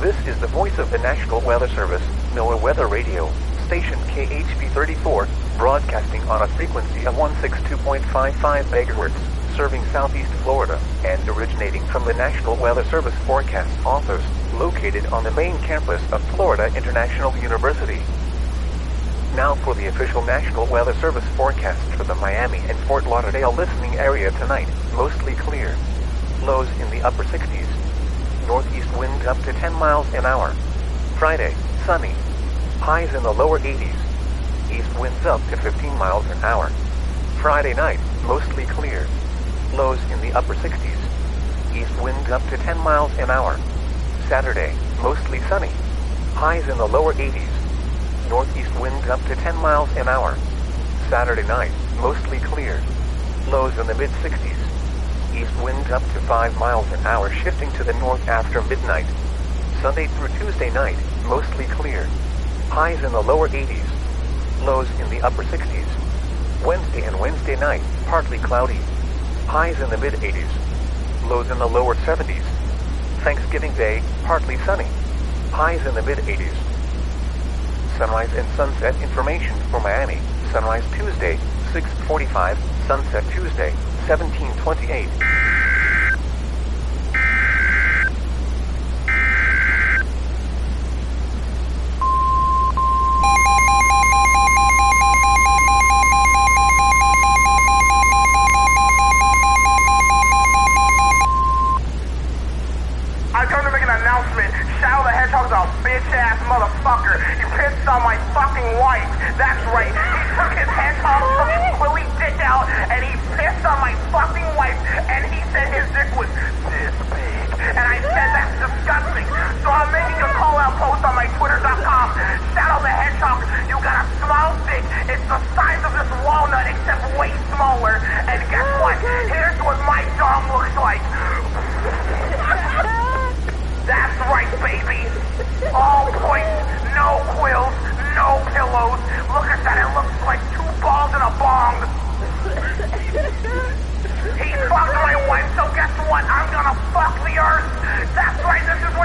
This is the voice of the National Weather Service, NOAA Weather Radio, station KHB34, broadcasting on a frequency of 162.55 MHz, serving southeast Florida, and originating from the National Weather Service forecast office, located on the main campus of Florida International University. Now for the official National Weather Service forecast for the Miami and Fort Lauderdale listening area tonight. Mostly clear. Lows in the upper 60s. Northeast wind up to 10 miles an hour. Friday, sunny. Highs in the lower 80s. East winds up to 15 miles an hour. Friday night, mostly clear. Lows in the upper 60s. East wind up to 10 miles an hour. Saturday, mostly sunny. Highs in the lower 80s. Northeast wind up to 10 miles an hour. Saturday night, mostly clear. Lows in the mid-60s. East wind up to 5 miles an hour, shifting to the north after midnight. Sunday through Tuesday night, mostly clear. Highs in the lower 80s. Lows in the upper 60s. Wednesday and Wednesday night, partly cloudy. Highs in the mid-80s. Lows in the lower 70s. Thanksgiving Day, partly sunny. Highs in the mid-80s. Sunrise and sunset information for Miami. Sunrise Tuesday, 6:45. Sunset Tuesday, 17:28. I come to make an announcement. Shadow the Hedgehog's a bitch-ass motherfucker. He pissed on my fucking wife. That's right. He took his hedgehog from his quilly dick out, and he pissed on my fucking wife, and he said his dick was this big. And I said that's disgusting. So I'm making a call-out post on my Twitter.com. Shadow the Hedgehog, you got a small dick. It's the size of this walnut, except way smaller. And guess what? Here's what my dong looks like. That's right, baby. All points, no quills, no pillows. Look at that, it looks like 2 balls in a bong. He fucked my wife, so guess what? I'm gonna fuck the earth. That's right, this is